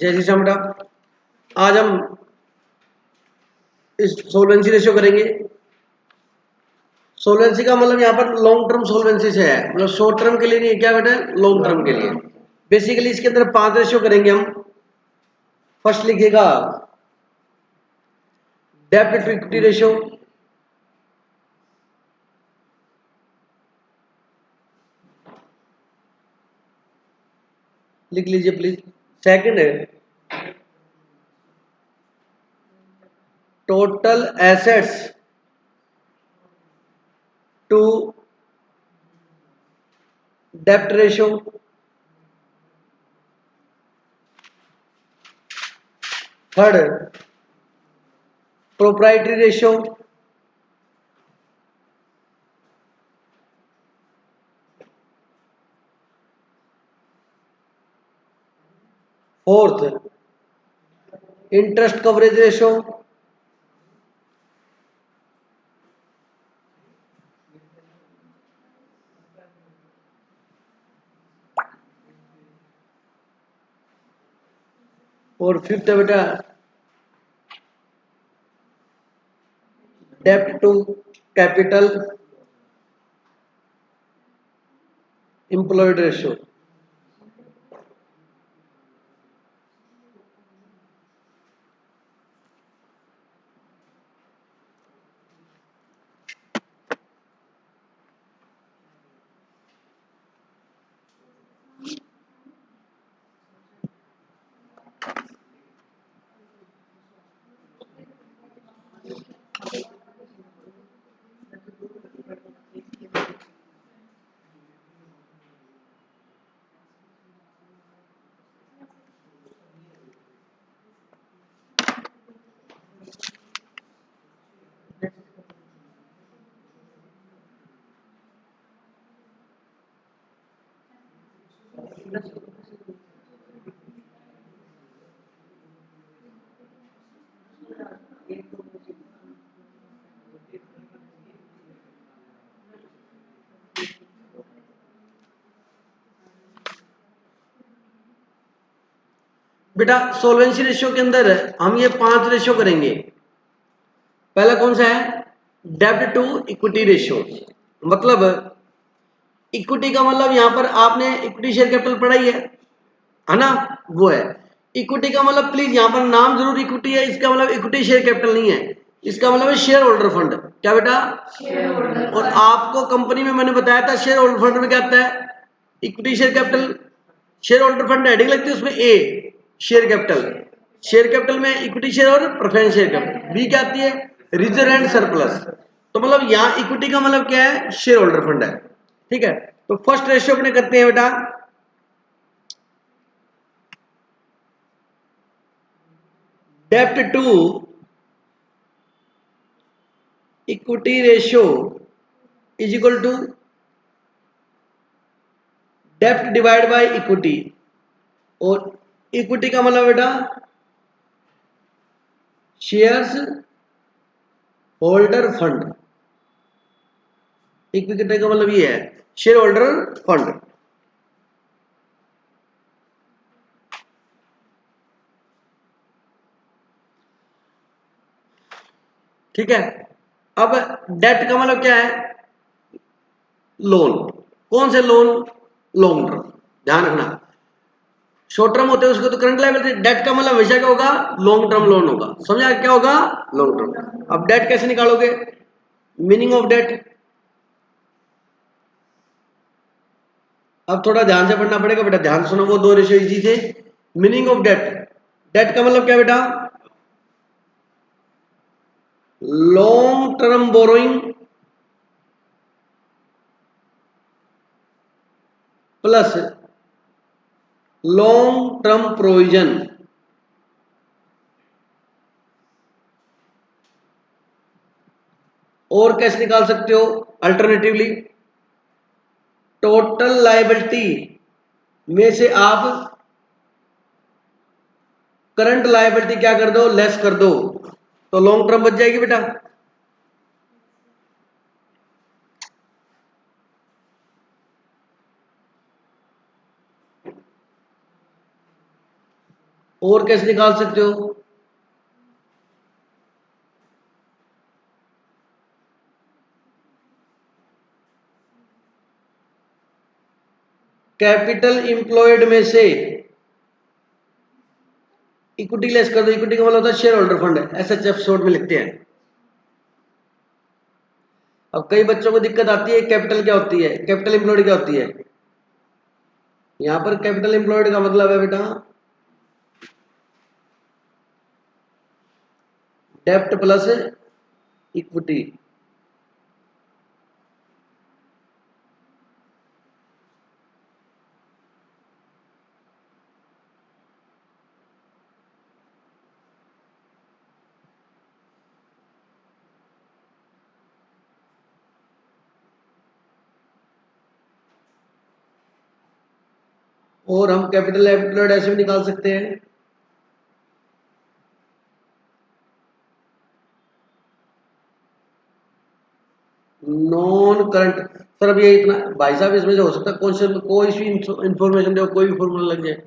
जय श्री राम बेटा। आज हम इस सोल्वेंसी रेशियो करेंगे। सोल्वेंसी का मतलब यहाँ पर लॉन्ग टर्म सोल्वेंसी से है, मतलब शॉर्ट टर्म के लिए नहीं है, क्या बेटा, लॉन्ग टर्म के लिए। बेसिकली इसके अंदर 5 रेशियो करेंगे हम। फर्स्ट लिखिएगा डेब्ट टू इक्विटी रेशियो, लिख लीजिए प्लीज। सेकंड है टोटल एसेट्स टू डेब्ट ratio. Third proprietary ratio. Fourth interest coverage ratio. और फिफ्थ है बेटा डेब्ट टू कैपिटल एम्प्लॉयड रेशियो। बेटा सोल्वेंसी रेशियो के अंदर हम ये 5 रेशियो करेंगे। पहला कौन सा है, डेब्ट टू इक्विटी रेशियो। मतलब इक्विटी का मतलब यहां पर आपने इक्विटी शेयर कैपिटल पढ़ा ही है ना, वो है इक्विटी का मतलब। प्लीज यहां पर नाम जरूर इक्विटी है, इसका मतलब इक्विटी शेयर कैपिटल नहीं है, इसका मतलब है शेयर होल्डर फंड। क्या बेटा, और आपको कंपनी में मैंने बताया था शेयर होल्डर फंड में क्या आता है, equity share capital. Share holder fund heading लगती है उसमें ए शेयर कैपिटल, शेयर कैपिटल में इक्विटी शेयर और प्रेफरेंस शेयर कैपिटल। बी क्या आती है, रिजर्व एंड सरप्लस। तो मतलब यहां इक्विटी का मतलब क्या है, शेयर होल्डर फंड है। ठीक है, तो फर्स्ट रेशियो अपने करते हैं बेटा डेप्ट to equity ratio is equal to dept divide by equity. और इक्विटी का मतलब बेटा शेयर्स होल्डर फंड। इक्विटी का मतलब ये है शेयर होल्डर फंड। ठीक है, अब डेट का मतलब क्या है, लोन। कौन से लोन, लॉन्ग टर्म। ध्यान रखना, शॉर्ट टर्म होते हैं उसको तो करंट लायबिलिटी। डेट का मतलब हमेशा क्या होगा, लॉन्ग टर्म लोन होगा। समझा क्या होगा, लॉन्ग टर्म। अब डेट कैसे निकालोगे, मीनिंग ऑफ डेट। अब थोड़ा ध्यान से पढ़ना पड़ेगा बेटा, ध्यान सुनो, वो 2 रेशियो इजी थे। मीनिंग ऑफ डेट, डेट का मतलब क्या बेटा, long term borrowing plus long term provision. और कैसे निकाल सकते हो, अल्टरनेटिवली टोटल लायबिलिटी में से आप करंट लायबिलिटी क्या कर दो, लेस कर दो, तो लॉन्ग टर्म बच जाएगी बेटा। और कैसे निकाल सकते हो? कैपिटल इंप्लॉयड में से इक्विटी लेस कर दो। इक्विटी का मतलब होता है shareholder fund, SHF short में लिखते हैं। अब कई बच्चों को दिक्कत आती है, कैपिटल क्या होती है, कैपिटल इंप्लॉयड क्या होती है। यहां पर कैपिटल इंप्लॉयड का मतलब है बेटा डेप्ट प्लस इक्विटी। और हम कैपिटल एम्प्लॉयड ऐसे भी निकाल सकते हैं, नॉन करंट। सर अब ये इतना भाई साहब, इसमें जो हो सकता है कौन से कोई सी इंफॉर्मेशन दो, कोई भी फॉर्मूला लग जाए।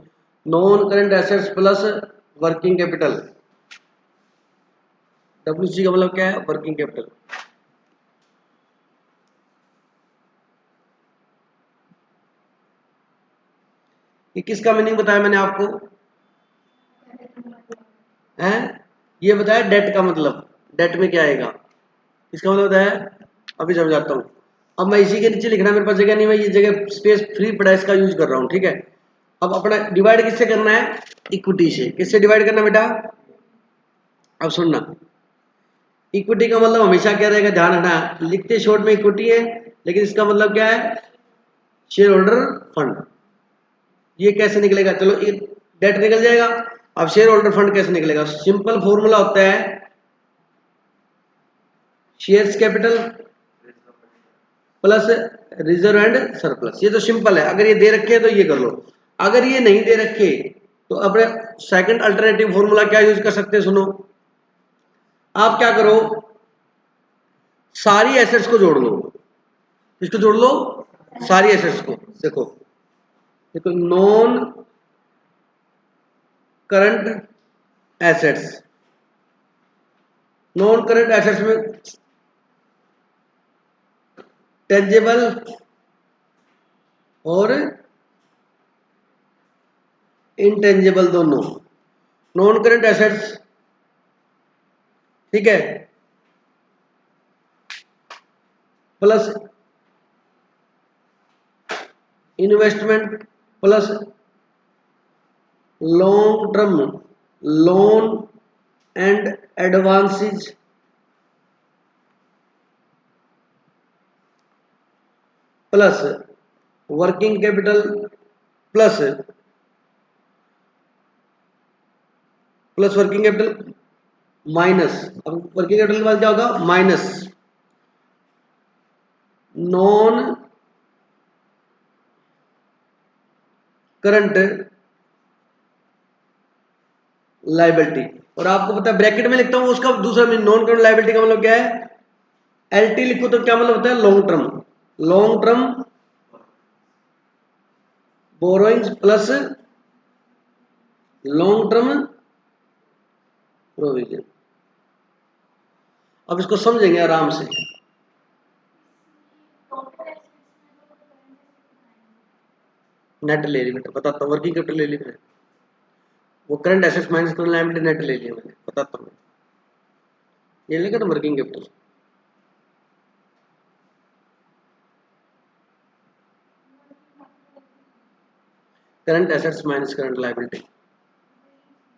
Non current assets plus working capital, WC का मतलब क्या है, वर्किंग कैपिटल। ये किसका मीनिंग बताया मैंने आपको, है ये बताया डेट का मतलब, डेट में क्या आएगा, इसका मतलब बताया। अभी समझाता हूँ। अब मैं इसी के नीचे लिखना, मेरे पास जगह नहीं, मैं ये जगह स्पेस फ्री पड़ा इसका यूज कर रहा हूँ, ठीक है। अब अपना डिवाइड किससे करना है, इक्विटी से। किससे डिवाइड करना बेटा, अब सुनना। इक्विटी का मतलब हमेशा क्या रहेगा, ध्यान रखना, लिखते शॉर्ट में इक्विटी है, लेकिन इसका मतलब क्या है, शेयर होल्डर फंड। ये कैसे निकलेगा, चलो ये डेट निकल जाएगा। अब शेयर होल्डर फंड कैसे निकलेगा, सिंपल फॉर्मूला होता है shares capital plus reserve and surplus. ये तो सिंपल है, अगर ये दे रखे हैं तो ये कर लो। अगर ये नहीं दे रखे तो अपने सेकंड अल्टरनेटिव फॉर्मूला क्या यूज कर सकते हैं, सुनो। आप क्या करो, सारी एसेट्स को जोड़ लो। इसको जोड़ लो, सारी एसेट्स को। देखो देखो, non current assets, non current assets में टेंजेबल और इनटेंजेबल दोनों। नॉन करंट एसेट्स, ठीक है, plus investment plus long term loan and advances plus working capital plus working capital minus, अब वर्किंग कैपिटल के बाद क्या होगा, माइनस नॉन करंट लाइबिलिटी। और आपको पता है ब्रैकेट में लिखता हूं उसका दूसरा मीन, नॉन करंट लाइबिलिटी का मतलब क्या है, LT लिखो तो क्या मतलब होता है, long term. Long term borrowings plus long term provision. अब इसको समझेंगे आराम से। नेट ले ली बेटा, बताता हूँ, वर्किंग कैपिटल ले ली मैंने, वो current assets minus current liability net ले लिया मैंने, बताता हूँ। ये लेगा ना working capital, current assets minus current liability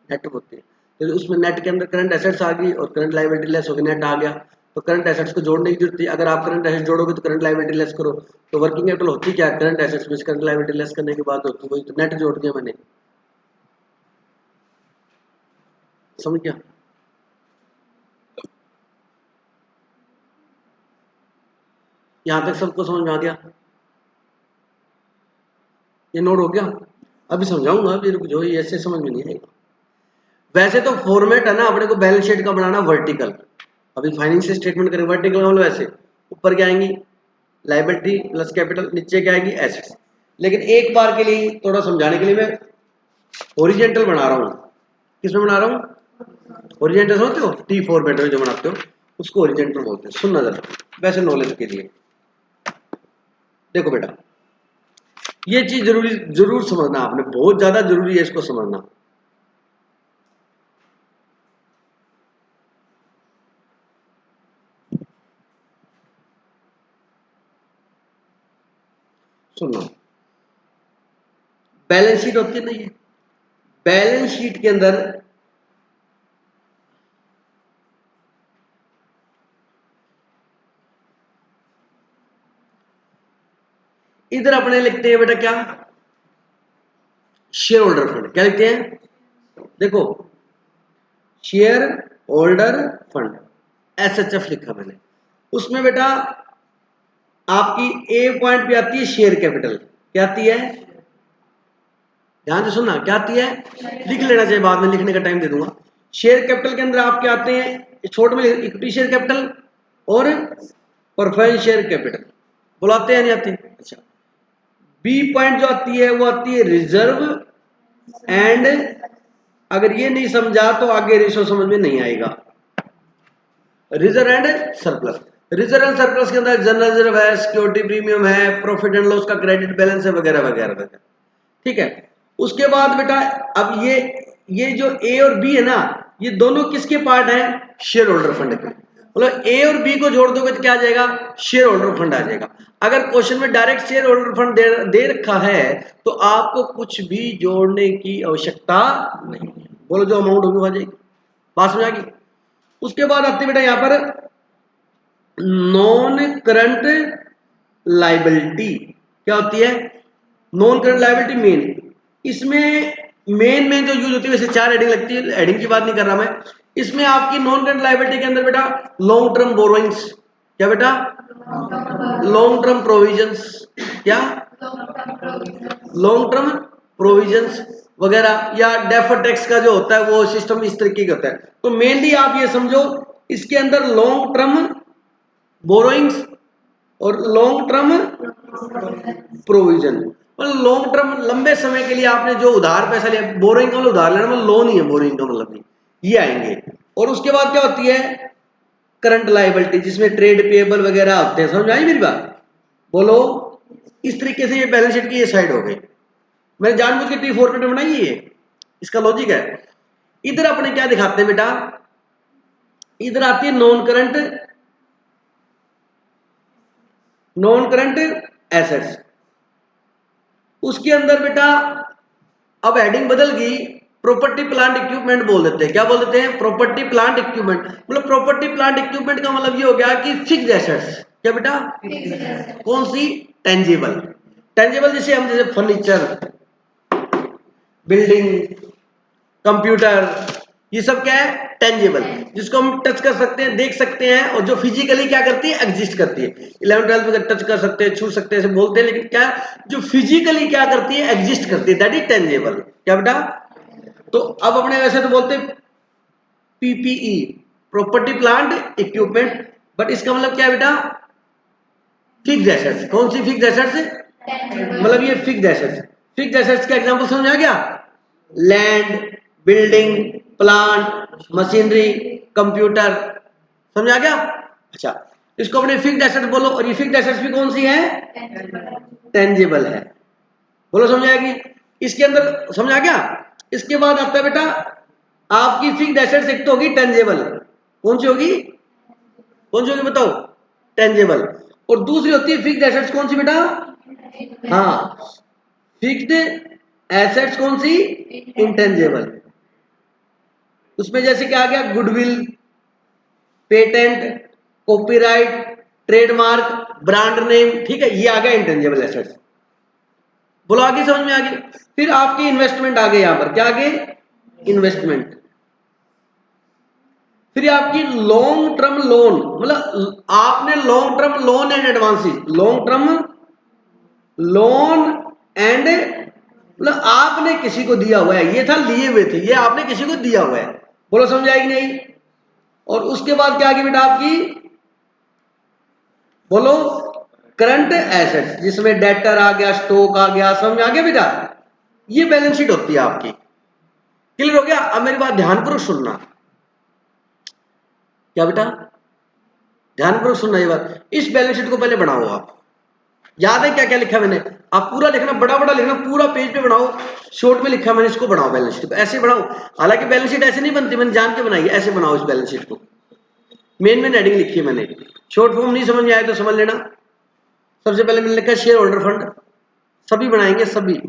net होती है। तो उसमें नेट के अंदर करंट एसेट्स आ गई और करंट लायबिलिटी लेस हो गई, नेट आ गया। तो करंट एसेट्स को जोड़ने की जरूरत थी, अगर आप करंट एसेट्स जोड़ोगे तो करंट लायबिलिटी लेस करो। तो वर्किंग कैपिटल होती क्या, करंट एसेट्स में करंट लायबिलिटी लेस करने के बाद होती, वही तो नेट जोड़ दिया मैंने, समझ गया। यहां तक सबको समझ में आ गया, ये नोट हो गया। अभी समझाऊंगा, अभी रुक जाओ, ये ऐसे समझ में नहीं आएगा। वैसे तो फॉर्मेट है ना अपने को बैलेंस शीट का बनाना वर्टिकल। अभी फाइनेंशियल स्टेटमेंट करेंगे वर्टिकल मतलब ऐसे, ऊपर क्या आएंगी लायबिलिटी प्लस कैपिटल, नीचे क्या आएगी एसेट्स। लेकिन एक बार के लिए थोड़ा समझाने के लिए मैं ओरिजेंटल बना रहा हूं, किसमें बना रहा हूँ, ओरिजेंटल समझते हो, टी फॉर्मेट में जो बनाते हो उसको ओरिजेंटल बोलते हैं। सुनना जरा, वैसे नॉलेज के लिए देखो बेटा, ये चीज जरूर समझना आपने, बहुत ज्यादा जरूरी है इसको समझना। सुनना, बैलेंस शीट होती है ना, ये बैलेंस शीट के अंदर इधर अपने लिखते हैं बेटा क्या, शेयर होल्डर फंड। क्या लिखते हैं, देखो शेयर होल्डर फंड, एसएचएफ लिखा मैंने। उसमें बेटा आपकी ए पॉइंट पे आती है शेयर कैपिटल। क्या आती है, ध्यान से सुनना, क्या आती है, लिख लेना चाहिए, बाद में लिखने का टाइम दे दूंगा। शेयर कैपिटल के अंदर आपके आते हैं छोटे में इक्विटी शेयर कैपिटल और प्रेफरेंस शेयर कैपिटल, बुलाते हैं नहीं आते। अच्छा, बी पॉइंट जो आती है वो आती है रिजर्व एंड, अगर ये नहीं समझा तो आगे रेशो समझ में नहीं आएगा। Reserve and surplus, reserve and surplus के अंदर जनरल रिजर्व है, सिक्योरिटी प्रीमियम है, प्रॉफिट एंड लॉस का क्रेडिट बैलेंस है, वगैरह वगैरह वगैरह। ठीक है, उसके बाद बेटा अब ये जो ए और बी है ना, ये दोनों किसके पार्ट हैं, शेयर होल्डर फंड के। मतलब ए और बी को जोड़ दोगे तो क्या आ जाएगा, शेयर होल्डर फंड आ जाएगा। अगर क्वेश्चन में डायरेक्ट शेयर होल्डर फंड दे रखा है तो आपको कुछ भी जोड़ने की आवश्यकता नहीं है, बोलो जो अमाउंट होगी वो आ जाएगी। बात समझ आ गई। उसके बाद आती है बेटा यहां पर नॉन करंट लाइबिलिटी। क्या होती है, नॉन करंट लाइबिलिटी मेन। इसमें मेन जो यूज होती है, वैसे 4 हेडिंग लगती है, हेडिंग की बात नहीं कर रहा मैं। इसमें आपकी नॉन करंट लाइबिलिटी के अंदर बेटा लॉन्ग टर्म बोरोइंग्स, क्या बेटा, लॉन्ग टर्म प्रोविजंस, क्या लॉन्ग टर्म प्रोविजंस वगैरह, या डेफर्ड टैक्स का जो होता है वो सिस्टम इस तरीके का होता है। तो मेनली आप ये समझो इसके अंदर लॉन्ग टर्म बोरोइंग्स और लॉन्ग टर्म प्रोविजन, मतलब लॉन्ग टर्म लंबे समय के लिए आपने जो उधार पैसा लिया, बोरिंग का मतलब उधार लेना, मतलब लोन ही है बोरिंग का मतलब ये आएंगे। और उसके बाद क्या होती है, करंट लायबिलिटी, जिसमें ट्रेड पेएबल वगैरह होते हैं। समझ आई मेरी बात, बोलो। इस तरीके से ये बैलेंस शीट की ये साइड हो गई। मैंने जानबूझ के टी फॉर्मेट में बनाई है, इसका लॉजिक है। इधर अपने क्या दिखाते हैं बेटा, इधर आती है नॉन करंट एसेट्स। उसके अंदर बेटा अब हेडिंग बदल गई, प्रॉपर्टी प्लांट इक्विपमेंट बोल देते हैं। क्या बोल देते हैं, प्रॉपर्टी प्लांट इक्विपमेंट। मतलब प्रॉपर्टी प्लांट इक्विपमेंट का मतलब ये हो गया कि फिक्स्ड एसेट्स। क्या बेटा, कौन सी, टेंजिबल। टेंजिबल जैसे हम, जैसे फर्नीचर, बिल्डिंग, कंप्यूटर, ये सब क्या है, टेंजिबल, जिसको हम टच कर सकते हैं, देख सकते हैं, और जो फिजिकली क्या करती है, एग्जिस्ट करती है। 11th 12th में टच कर सकते हैं, छू सकते हैं, ऐसे बोलते हैं, लेकिन क्या जो फिजिकली क्या करती है, एग्जिस्ट करती है, दैट इज टेंजिबल। क्या बेटा, तो अब अपने वैसे तो बोलते हैं PPE, property plant equipment, but इसका मतलब क्या है बेटा, फिक्स्ड एसेट्स। कौन सी फिक्स्ड एसेट्स, मतलब ये फिक्स्ड एसेट्स। फिक्स्ड एसेट्स का एग्जांपल समझ आ गया, land, building, plant, machinery, computer, समझ आ गया। अच्छा, इसको अपने फिक्स्ड एसेट बोलो, और ये फिक्स्ड एसेट्स भी कौन सी है, टेंजिबल है। बोलो समझ आएगी। इसके अंदर समझ आ गया। इसके बाद आता है बेटा आपकी फिक्स्ड एसेट्स, एक तो होगी टेंजिबल, कौन सी होगी, कौन सी होगी बताओ, टेंजिबल। और दूसरी होती है फिक्स्ड एसेट्स, कौन सी बेटा, हाँ, फिक्स्ड एसेट्स कौन सी, इंटेंजिबल। उसमें जैसे क्या आ गया, goodwill, patent, copyright, trademark, brand name, ठीक है, ये आ गया इंटेंजिबल एसेट्स। बोलो आगे समझ में आ गई। फिर आपकी इन्वेस्टमेंट आ गई, यहां पर क्या आ गई, इन्वेस्टमेंट। फिर आपकी लॉन्ग टर्म लोन, मतलब आपने long term loan and advances, long term loan and, मतलब आपने किसी को दिया हुआ है, ये था लिए हुए थे, ये आपने किसी को दिया हुआ है। बोलो समझ आएगी नहीं। और उसके बाद क्या आ गई बेटा आपकी, बोलो, करंट एसेट्स, जिसमें डेटर आ गया, स्टॉक आ गया, समझ आ गया बेटा। ये बैलेंस शीट होती है आपकी। क्लियर हो गया? अब मेरी बात ध्यानपूर्वक सुनना। क्या बेटा? ध्यानपूर्वक सुनना ये बात। इस बैलेंस शीट को पहले बनाओ आप। याद है क्या क्या लिखा मैंने? आप पूरा लिखना, बड़ा बड़ा लिखना, पूरा पेज पे बनाओ। शॉर्ट में लिखा मैंने, इसको बनाओ बैलेंस शीट को, ऐसे बनाओ। हालांकि बैलेंस शीट ऐसे नहीं बनती, मैंने जान के बनाई है, ऐसे बनाओ इस बैलेंस शीट को। मेन हेडिंग लिखी है मैंने। शॉर्ट फॉर्म नहीं समझ में आया तो समझ लेना। सबसे पहले मैंने लिखा शेयर होल्डर फंड, सभी बनाएंगे सभी।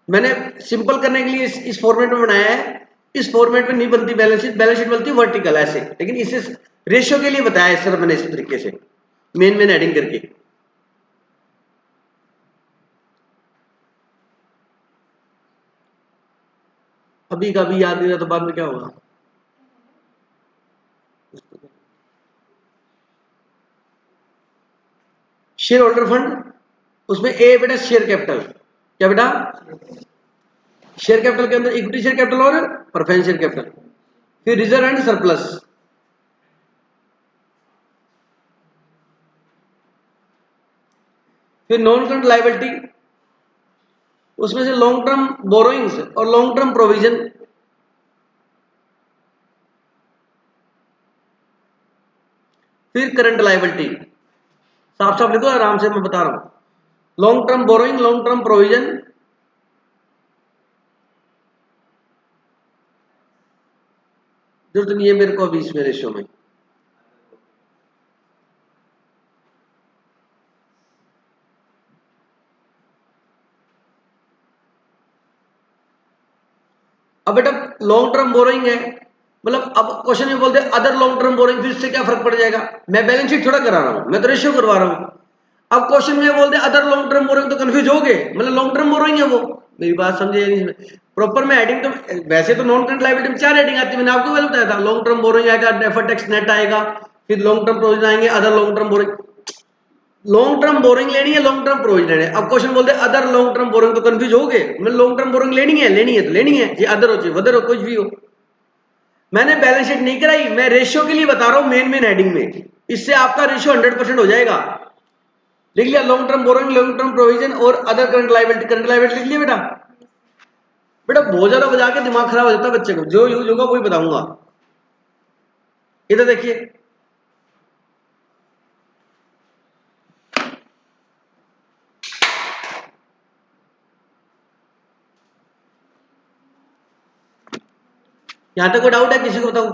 मैंने सिंपल करने के लिए इस फॉर्मेट में बनाया है। इस फॉर्मेट में नहीं बनती बैलेंस शीट, बैलेंस शीट बनती है वर्टिकल ऐसे, लेकिन इसे रेशियो के लिए बताया है सर मैंने इस तरीके से मेन हेडिंग करके। अभी का भी याद नहीं रहा तो बाद में क्या होगा? शेयर होल्डर फंड, उसमें ए बेटा शेयर कैपिटल। क्या बेटा? शेयर कैपिटल के अंदर इक्विटी शेयर कैपिटल और प्रेफरेंस शेयर कैपिटल। फिर रिजर्व एंड सरप्लस। फिर नॉन करंट लायबिलिटी, उसमें से लॉन्ग टर्म बोरोइंग्स और लॉन्ग टर्म प्रोविजन। फिर करंट लायबिलिटी, साफ साफ लिखो, आराम से मैं बता रहा हूं। Long term borrowing, long term provision, जरूरत नहीं है मेरे को अभी इसमें रेशियो में। अब बेटा लॉन्ग टर्म बोरोइंग है, मतलब अब क्वेश्चन में बोलते हैं अदर लॉन्ग टर्म बोरोइंग, फिर इससे क्या फर्क पड़ जाएगा? मैं बैलेंस शीट थोड़ा करा रहा हूं, मैं तो रेशियो करवा रहा हूं। अब क्वेश्चन में बोलते हैं अदर लॉन्ग टर्म बोरोइंग, तो कंफ्यूज हो गए, मतलब लॉन्ग टर्म बोरोइंग है वो। मेरी बात समझे नहीं? प्रॉपर में हेडिंग तो वैसे तो नॉन करंट लायबिलिटी में 4 हेडिंग आती है, मैंने आपको पहले बताया था। लॉन्ग टर्म बोरोइंग आएगा, डेफर्ड टैक्स नेट आएगा, फिर लॉन्ग टर्म प्रोविजन आएंगे, other long term borrowing. Long term boring लेनी है, लॉन्ग टर्म प्रोविजन लेनी है। अब क्वेश्चन बोलते हैं अदर लॉन्ग टर्म बोरिंग, तो कंफ्यूज हो गए। मैं लॉन्ग टर्म बोरिंग लेनी है तो लेनी है, ये अदर हो चाहे वदर हो, कुछ भी हो। मैंने बैलेंस शीट नहीं कराई, मैं रेशियो के लिए बता रहा हूं मेन हेडिंग में। इससे आपका रेशियो 100% हो जाएगा। लिख लिया long term borrowing, long term provision और other current liability. Current liability लिख लिया बेटा? बेटा बहुत ज्यादा बजा के दिमाग खराब हो जाता है बच्चे को, जो यूज होगा वही बताऊंगा। इधर देखिए, यहां तक कोई डाउट है किसी को? बताऊं?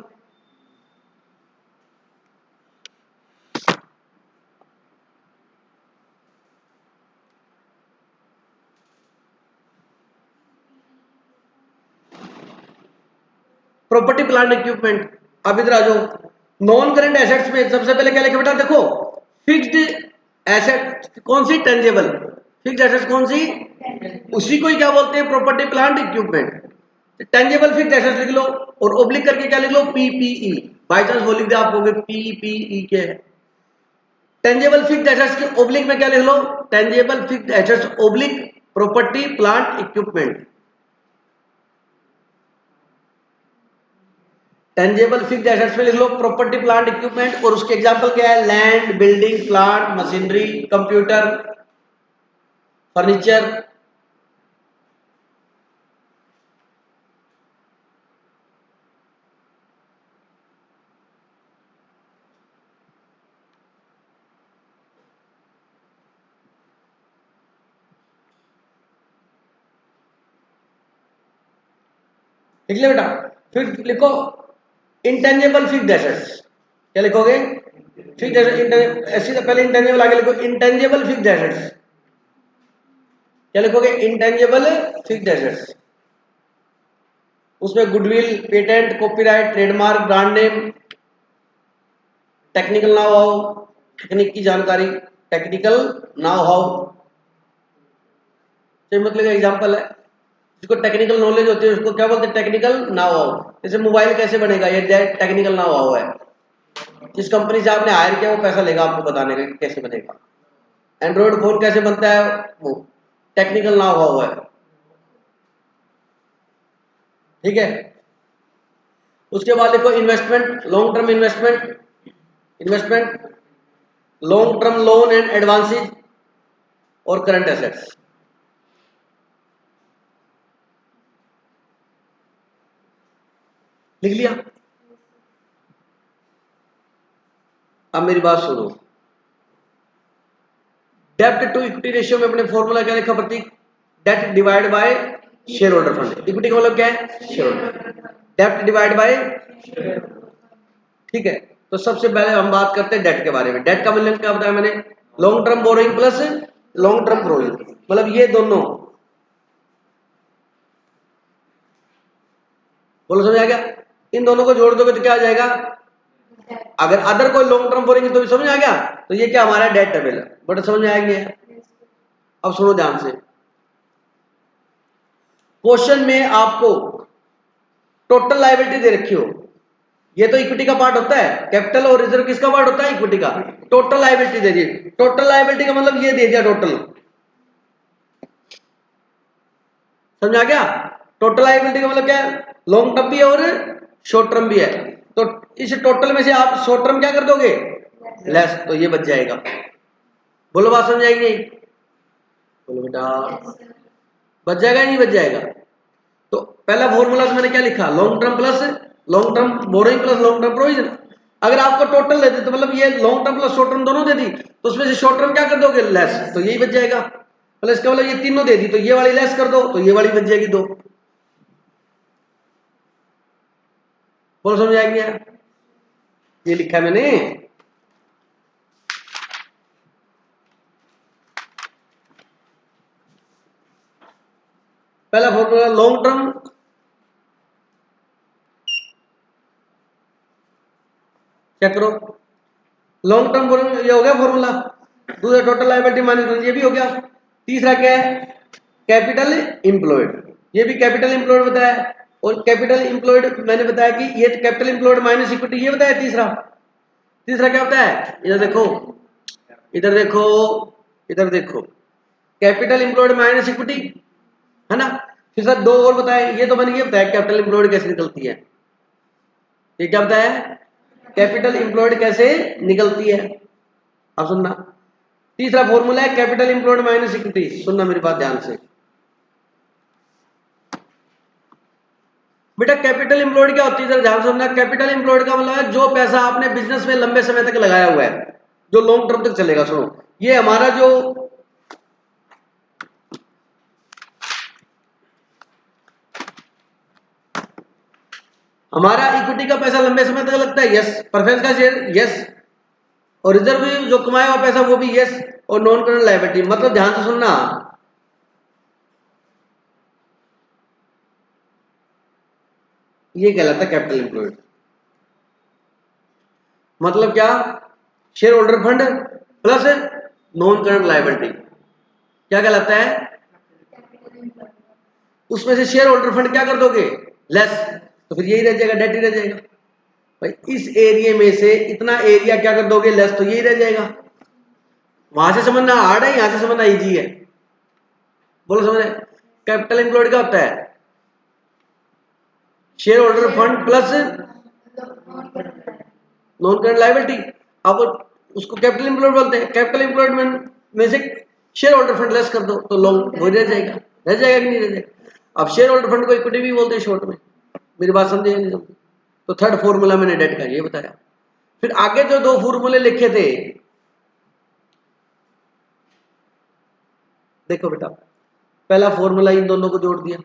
Property plant equipment. अब इधर आ जाओ। नॉन करंट एसेट्स में सबसे पहले क्या लिखा बेटा? देखो फिक्स्ड एसेट कौन सी? टेंजेबल। फिक्स्ड एसेट्स कौन सी? उसी को ही क्या बोलते हैं? Property plant equipment. Tangible fixed assets लिख लो, और ओब्लिक करके क्या लिख लो? पीपीई। बाय चांस वो लिख दे आप कहोगे पीपीई के है। टेंजेबल फिक्स्ड एसेट्स के ओब्लिक में क्या लिख लो? Tangible fixed assets oblique property plant equipment. Tangible fixed assets में लिख लो प्रॉपर्टी प्लांट इक्विपमेंट, और उसके एग्जांपल क्या है? Land, building, plant, machinery, computer, furniture. लिख लिया बेटा? फिर लिखो इंटेंजेबल फिक्स्ड एसेट्स। क्या लिखोगे? Fixed asset. ऐसे तो पहले इंटेंजेबल आगे लिखो इंटेंजेबल फिक्स्ड एसेट्स। क्या लिखोगे? Intangible fixed assets. उसमें goodwill, patent, copyright, trademark, brand name, technical know how, तकनीक की जानकारी, टेक्निकल नाउ हाउ। तो मतलब एग्जांपल है, जिसको टेक्निकल नॉलेज होती है उसको क्या बोलते हैं? Technical know how. जैसे मोबाइल कैसे बनेगा, ये टेक्निकल नाउ हाउ है। जिस कंपनी से आपने हायर किया वो पैसा लेगा आपको बताने का कैसे बनेगा। एंड्रॉइड फोन कैसे बनता है, वो टेक्निकल नाउ हाउ है। ठीक है? उसके बाद देखो investment, long term investment, long term loan and advances, और करंट एसेट्स। लिख लिया? अब मेरी बात सुनो, डेब्ट टू इक्विटी रेशियो में अपने फॉर्मूला क्या लिखा Pratik? Debt divide by shareholder fund. Equity का मतलब क्या है? Shareholder. डेब्ट डिवाइड बाय, ठीक है। तो सबसे पहले हम बात करते हैं डेट के बारे में। डेट का मूल्यांकन क्या बताया मैंने? Long term borrowing plus long term borrowing, मतलब ये दोनों, बोलो समझ आ गया? इन दोनों को जोड़ दोगे तो क्या आ जाएगा? अगर अदर कोई लॉन्ग टर्म बोरेंगे तो भी समझ आ गया, तो ये क्या हमारा डेट टेबल है। बट समझ में आएंगे? अब सुनो ध्यान से, क्वेश्चन में आपको टोटल लायबिलिटी दे रखी हो, ये तो इक्विटी का पार्ट होता है, कैपिटल और रिजर्व किसका पार्ट होता है? इक्विटी का। टोटल लायबिलिटी दे दी। टोटल लायबिलिटी का मतलब ये दे दिया टोटल, समझ आ गया? टोटल लायबिलिटी का मतलब क्या है? लॉन्ग टर्म भी है और शॉर्ट टर्म भी है। तो इस टोटल में से आप शॉर्ट टर्म क्या कर दोगे? लेस, तो ये बच जाएगा। बोलो बात समझ आएगी? बोलो बेटा, बच जाएगा नहीं बच जाएगा? तो पहला फॉर्मूला तो मैंने क्या लिखा? Long term plus long term borrowing plus long term provision. अगर आपको टोटल दे दी तो मतलब ये long term plus short term दोनों दे दी, तो उसमें से शॉर्ट टर्म क्या कर दोगे? लेस, तो यही बच जाएगा। प्लस का मतलब ये तीनों दे दी तो ये वाली लेस कर दो, तो ये वाली बच जाएगी दो। बोलो समझ आएगी? ये लिखा है मैंने। पहला फॉर्मूला लॉन्ग टर्म, क्या करो? लॉन्ग टर्म बोरोइंग, ये हो गया फॉर्मूला। दूसरा टोटल लायबिलिटी माइनस, ये भी हो गया। तीसरा क्या है? कैपिटल इंप्लॉयड, ये भी कैपिटल इंप्लॉयड बताया। और कैपिटल इंप्लॉयड मैंने बताया कि ये कैपिटल इंप्लॉयड माइनस इक्विटी, ये बताया तीसरा। तीसरा क्या होता है? इधर देखो, इधर देखो, इधर देखो, कैपिटल इंप्लॉयड माइनस इक्विटी, है ना? फिर सर दो और बताए, ये तो मैंने ये बताया कैपिटल इंप्लॉयड कैसे निकलती है। ये क्या बताया? कैपिटल इंप्लॉयड कैसे निकलती है, अब सुनना। तीसरा फॉर्मूला है कैपिटल इंप्लॉयड माइनस इक्विटी। सुनना मेरी बात ध्यान से बेटा, कैपिटल इंप्लॉयड क्या होती है जरा ध्यान से सुनना। कैपिटल इंप्लॉयड का मतलब है जो पैसा आपने बिजनेस में लंबे समय तक लगाया हुआ है, जो लॉन्ग टर्म तक चलेगा। सुनो, ये हमारा जो हमारा इक्विटी का पैसा लंबे समय तक लगता है, यस। प्रेफरेंस का शेयर, यस। और रिजर्व जो कमाया हुआ पैसा वो भी, यस। और नॉन करंट लायबिलिटी, मतलब ध्यान से सुनना, ये कहलाता है कैपिटल इंप्लॉयड। मतलब क्या? Share holder fund plus non current liability क्या कहलाता है? उसमें से शेयर होल्डर फंड क्या कर दोगे? लेस, तो फिर यही रह जाएगा, डेट ही रह जाएगा। भाई इस एरिया में से इतना एरिया क्या कर दोगे? लेस, तो यही रह जाएगा। वहां से समझना हार्ड है, यहां से समझना इजी है। बोलो समझ? कैपिटल इंप्लॉयड क्या होता है? Shareholder fund plus non current liability. अब उसको कैपिटल इंप्लॉयड बोलते हैं। कैपिटल इंप्लॉयड में से शेयर होल्डर फंड लेस कर दो तो लॉन्ग वो रह जाएगा। रह जाएगा कि नहीं रह जाएगा? अब शेयर होल्डर फंड को इक्विटी भी बोलते हैं शॉर्ट में। मेरी बात समझे नहीं समझे? तो थर्ड फॉर्मूला मैंने डेट का ये बताया। फिर आगे जो दो फॉर्मूले लिखे थे, देखो बेटा, पहला फॉर्मूला इन दोनों को जोड़ दिया।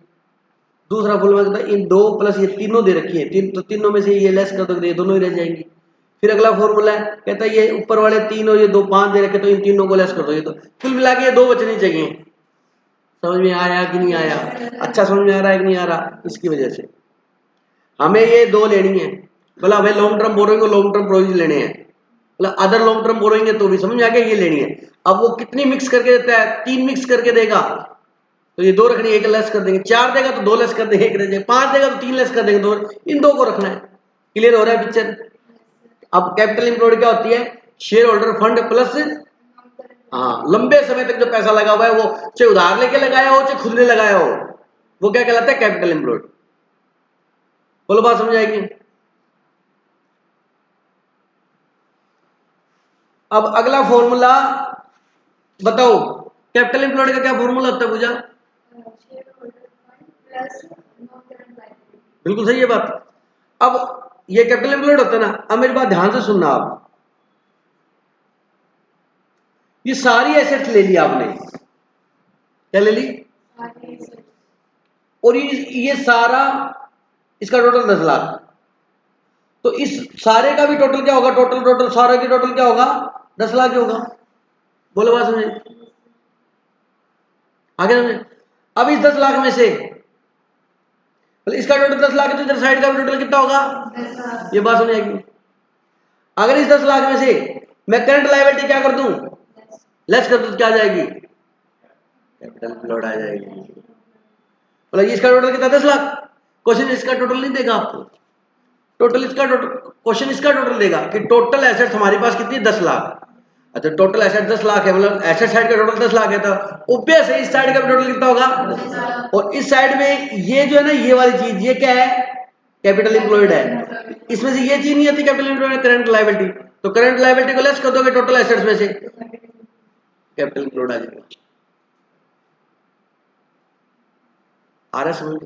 दूसरा फॉर्मूला कहता है इन दो प्लस ये तीनों दे रखी है, तो तीनों में से ये लेस कर दो, ये दोनों ही रह जाएंगी। फिर अगला फॉर्मूला है, कहता है ये ऊपर वाले तीन और ये दो पांच दे रखे, तो इन तीनों को लेस कर दो, ये तो कुल मिला के ये दो बचनी चाहिए। समझ में आया कि नहीं आया? अच्छा समझ में आ रहा है कि नहीं आ रहा? इसकी वजह से हमें ये दो लेनी है। बोला हमें लॉन्ग टर्म बोरोइंग और लॉन्ग टर्म प्रोविजन लेने हैं, मतलब अदर लॉन्ग टर्म बोरोइंग है तो भी समझ में आ गया, ये लेनी है। अब वो कितनी मिक्स करके देता है? तीन मिक्स करके देगा तो ये दो रखनी, एक लेस कर देंगे। चार देगा तो दो लेस कर देंगे, एक रह जाएगा। पांच देगा तो तीन लेस कर देंगे, दो। इन दो को रखना है। क्लियर हो रहा है पिक्चर? अब कैपिटल इंप्लॉयड क्या होती है? शेयर होल्डर फंड प्लस, हाँ, लंबे समय तक जो पैसा लगा हुआ है, वो चाहे उधार लेके लगाया हो चाहे खुद ने लगाया हो, वो क्या कहलाता है? Capital employed. बोलो बात समझ आएगी? अब अगला फॉर्मूला बताओ, कैपिटल एम्प्लॉयड का क्या फॉर्मूला होता है पूजा? बिल्कुल सही है बात। अब ये कैपिटल एम्प्लॉयड होता है ना, अब मेरी बात ध्यान से सुनना आप। ये सारी एसेट्स ले ली आपने, क्या ले ली? और ये सारा, इसका टोटल 10 लाख। तो इस सारे का भी टोटल क्या होगा? टोटल सारे की टोटल क्या होगा? 10 लाख ही होगा। बोलो बात समझे? आगे समझे? अब इस 10 लाख में से इसका टोटल 10 लाख है, तो इधर साइड का भी टोटल कितना होगा? ये बात समझ आएगी। अगर इस 10 लाख में से मैं करंट लायबिलिटी क्या कर दूं? लेस कर दूं, क्या आ जाएगी? कैपिटल एम्प्लॉयड आ जाएगी। मतलब इसका टोटल कितना? 10 लाख। क्वेश्चन इसका टोटल नहीं देगा आपको, टोटल इसका टोटल, क्वेश्चन इसका टोटल देगा कि टोटल एसेट्स हमारे पास कितनी? 10 लाख। अच्छा, टोटल एसेट 10 लाख है, मतलब एसेट साइड का टोटल 10 लाख है, तो ऑब्वियस है इस साइड का टोटल कितना होगा? और इस साइड में ये जो है ना, ये वाली चीज, ये क्या है? कैपिटल एम्प्लॉयड है। इसमें से ये चीज नहीं आती कैपिटल एम्प्लॉयड, करंट लायबिलिटी। तो करंट लायबिलिटी को लेस कर दोगे टोटल एसेट्स में से, कैपिटल एम्प्लॉयड आ जाएगा। आ रहा समझ?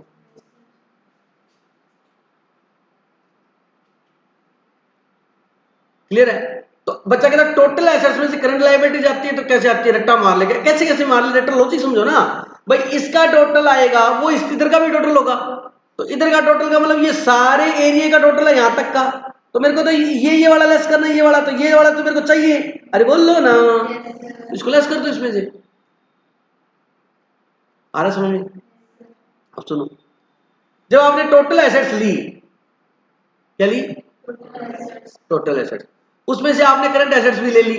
क्लियर है? तो बच्चा कहता टोटल एसेट्स में से करंट लायबिलिटी जाती है, तो कैसे आती है? रट्टा मार लेगा। कैसे कैसे मार ले? रट्टा लॉजिक समझो ना भाई। इसका टोटल आएगा, वो इधर का भी टोटल होगा। तो इधर का टोटल का मतलब ये सारे एरिया का टोटल है यहां तक का। तो मेरे को तो ये वाला लेस करना है, ये वाला, तो ये वाला तो मेरे को चाहिए। अरे बोल लो ना, इसको लेस कर दो इसमें से। आ रहा समझ में? अब सुनो, जब आपने टोटल एसेट्स ली, क्या ली? Total assets. उसमें से आपने करंट एसेट्स भी ले ली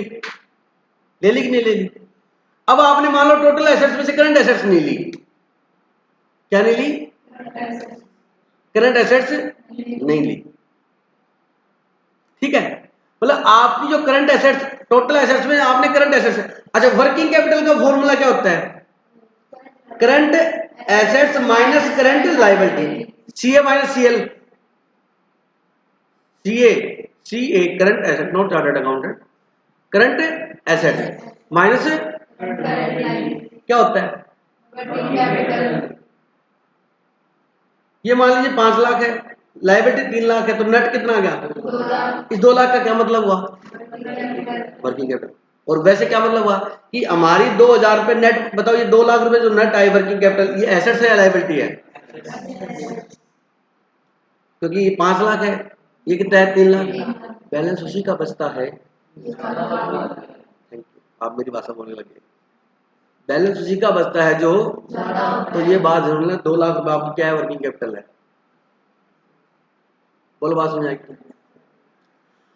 कि नहीं ले ली? अब आपने मान लो टोटल एसेट्स में से करंट एसेट्स नहीं ली। क्या नहीं ली? करंट एसेट्स नहीं ली। ठीक है? मतलब आपकी जो करंट एसेट्स, टोटल एसेट्स में आपने करंट एसेट्स। अच्छा, वर्किंग कैपिटल का फॉर्मूला क्या होता है? Current assets minus current liability, CA minus CL. CA current asset, not chartered accountant. Current asset minus क्या होता है? ये मान लीजिए 5 लाख है, लायबिलिटी 3 लाख है, तो नेट कितना आ गया? इस 2 लाख का क्या मतलब हुआ? Working capital. और वैसे क्या मतलब हुआ कि हमारी 2000 रुपए नेट, बताओ ये 2 लाख रुपए जो नेट आई वर्किंग कैपिटल, ये एसेट्स है या लायबिलिटी है? क्योंकि ये 5 लाख है, ये कितना है? 3 लाख। बैलेंस उसी का बचता है। थैंक यू, आप मेरी भाषा बोलने लगे। बैलेंस उसी का बचता है जो, तो ये बात जरूर है। 2 लाख रुपए आपकी क्या है? वर्किंग कैपिटल है। बोलो बात समझ आएगी?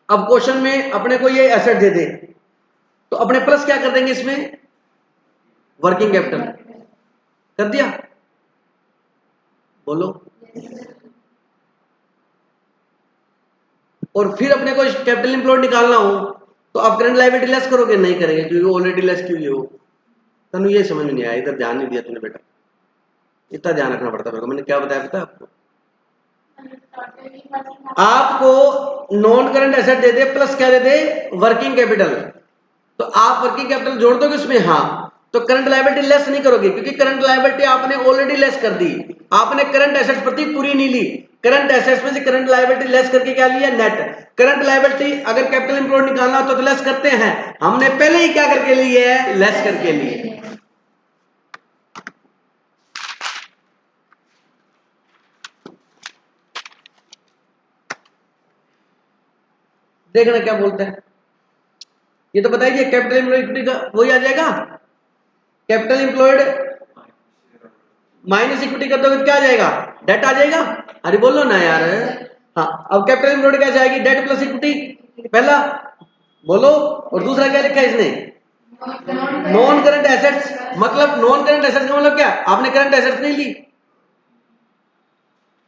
अब क्वेश्चन में अपने को ये एसेट दे दे, तो अपने प्लस क्या कर देंगे इसमें? वर्किंग कैपिटल कर दिया। बोलो। और फिर अपने को कैपिटल एम्प्लॉयड निकालना हो, तो आप करंट लायबिलिटी लेस करोगे? नहीं करेंगे, क्योंकि ऑलरेडी लेस की हुई हो। तनु ये समझ में नहीं आया, इधर ध्यान नहीं दिया तूने बेटा। इतना ध्यान रखना पड़ता है। मैंने क्या बताया पता आपको? आपको नॉन करंट एसेट दे दे, प्लस क्या दे दे? Working capital. तो आप वर्किंग कैपिटल जोड़ दोगे उसमें? हाँ। तो करंट लायबिलिटी लेस नहीं करोगे, क्योंकि करंट लायबिलिटी आपने ऑलरेडी लेस कर दी। आपने करंट एसेट्स प्रति पूरी नहीं ली। करंट एसेट्स में से करंट लायबिलिटी लेस करके क्या लिया? नेट। करंट लायबिलिटी अगर कैपिटल एम्प्लॉयड निकालना हो तो लेस करते हैं, हमने पहले ही क्या करके लिए है? लेस करके लिए। देखना क्या बोलते हैं। ये तो बताइए, कैपिटल एम्प्लॉयड का वही आ जाएगा। कैपिटल एम्प्लॉयड माइनस इक्विटी कर दोगे क्या आ जाएगा? डेट आ जाएगा। अरे बोलो ना यार। हाँ, अब कैपिटल एम्प्लॉयड क्या जाएगी? डेट प्लस इक्विटी, पहला। बोलो। और दूसरा क्या लिखा है इसने? Non current assets. मतलब नॉन करंट एसेट्स का मतलब क्या? आपने करंट एसेट्स नहीं ली,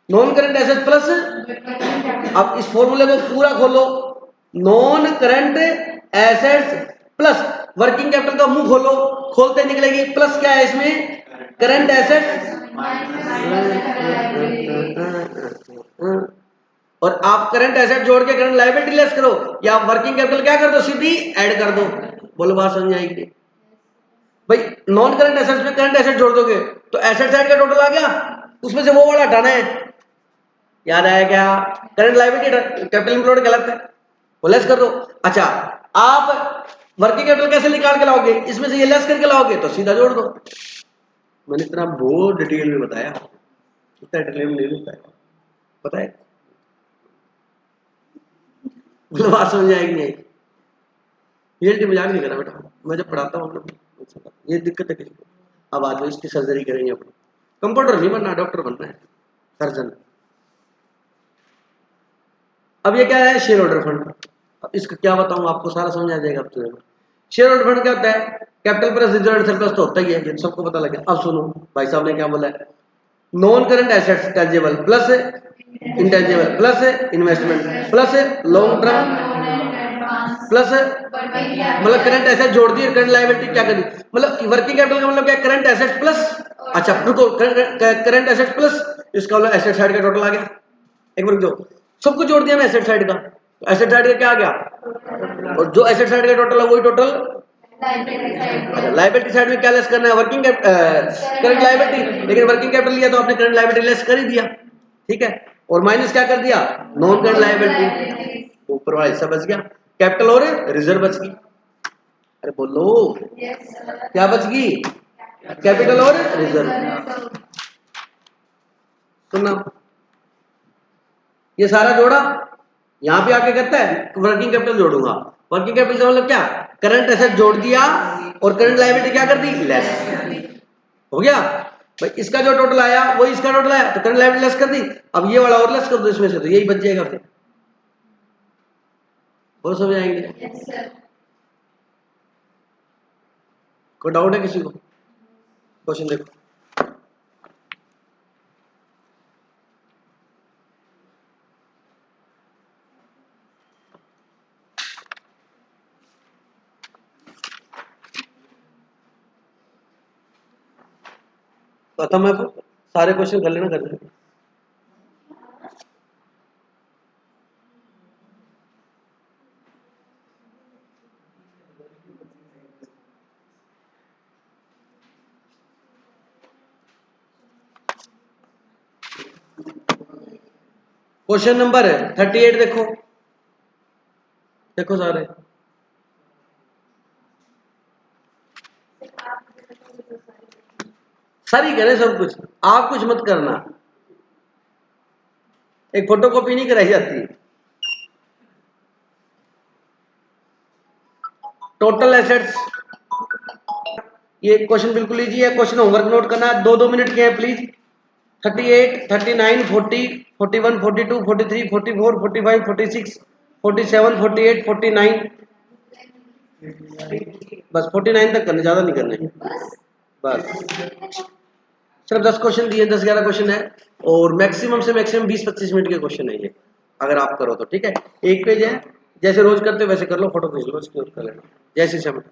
नॉन करंट एसेट्स प्लस। अब इस फॉर्मूले को पूरा खोलो, non current assets plus working capital का मुंह खोलो, खोलते निकलेगी प्लस क्या है इसमें? Current assets. और आप करंट एसेट जोड़ के करंट लायबिलिटी लेस करो, या वर्किंग कैपिटल क्या कर दो? सीधी ऐड कर दो। बोलो बात समझ आएगी? भाई नॉन करंट एसेट्स में करंट एसेट जोड़ दोगे तो एसेट साइड का टोटल आ गया, उसमें से वो वाला हटाना है। याद आया क्या? करंट लायबिलिटी कैपिटल इंप्लॉयड कहलाता है, वो लेस कर दो। अच्छा, आप वर्किंग कैपिटल कैसे निकाल के लाओगे? इसमें से ये लेस करके लाओगे तो सीधा जोड़ दो। मैंने इतना बहुत डिटेल में बताया, इतना डिटेल में नहीं बताया, पता है बात समझ आएगी नहीं? रियलिटी मजाक नहीं करा बेटा, मैं जब पढ़ाता हूँ ये दिक्कत है किसी को। अब आज इसकी सर्जरी करेंगे अपनी, कंपाउंडर नहीं बनना, डॉक्टर बनना है, सर्जन। अब ये क्या है? Shareholder fund. अब इसका क्या बताऊं आपको, सारा समझ आ जाएगा अब तो। शेयर होल्डर फंड क्या होता है? Capital plus reserve and surplus तो होता ही है, ये सबको पता लगे। अब सुनो भाई साहब ने क्या बोला है, non current assets tangible plus intangible plus investment plus long term plus मतलब करंट एसेट जोड़ दिए, करंट लायबिलिटी क्या कर दी, मतलब वर्किंग कैपिटल का मतलब क्या? करंट एसेट प्लस, अच्छा रुको, करंट एसेट प्लस इसका मतलब एसेट साइड का टोटल आ गया। एक बार जो सब कुछ जोड़ दिया मैं एसेट साइड का, तो एसेट साइड का क्या आ गया? और जो एसेट साइड का टोटल है वही टोटल। अच्छा, लायबिलिटी साइड में क्या लेस करना है? वर्किंग करंट लायबिलिटी, लेकिन वर्किंग कैपिटल लिया तो आपने करंट लायबिलिटी लेस कर ही दिया, ठीक है। और माइनस क्या कर दिया? नॉन करंट लायबिलिटी, ऊपर वाला हिस्सा बच गया, कैपिटल और रिजर्व बच गई। अरे बोलो क्या बच गई? कैपिटल और रिजर्व। सुनना, ये सारा जोड़ा, यहां पे आके कहता है वर्किंग कैपिटल जोड़ूंगा। वर्किंग कैपिटल का मतलब क्या? करंट एसेट जोड़ दिया और करंट लायबिलिटी क्या कर दी? लेस हो गया। भाई इसका जो टोटल आया वही इसका टोटल आया, तो करंट लायबिलिटी लेस कर दी। अब ये वाला और लेस कर दो इसमें से, तो यही बच जाएगा फिर। बोलो समझ आएंगे? कोई डाउट है किसी को? क्वेश्चन देखो, खत्म है फिर, सारे क्वेश्चन कर लेना, कर लेना। क्वेश्चन नंबर 38 देखो, देखो सारे, सारी करें सब कुछ, आप कुछ मत करना। एक फोटोकॉपी नहीं कराई जाती। टोटल एसेट्स, ये क्वेश्चन बिल्कुल इजी है, क्वेश्चन होमवर्क नोट करना है, 2-2 मिनट के हैं प्लीज। 38, 39, 40, 41, 42, 43, 44, 45, 46, 47, 48, 49, बस 49 तक करने, ज्यादा नहीं करने, बस। सिर्फ 10 क्वेश्चन दिए, 10-11 क्वेश्चन है, और मैक्सिमम से मैक्सिमम 20-25 मिनट के क्वेश्चन है ये, अगर आप करो तो, ठीक है। एक पेज है, जैसे रोज करते हो वैसे कर लो, फोटो खींच लो, उसकी कर लेना जैसे समय।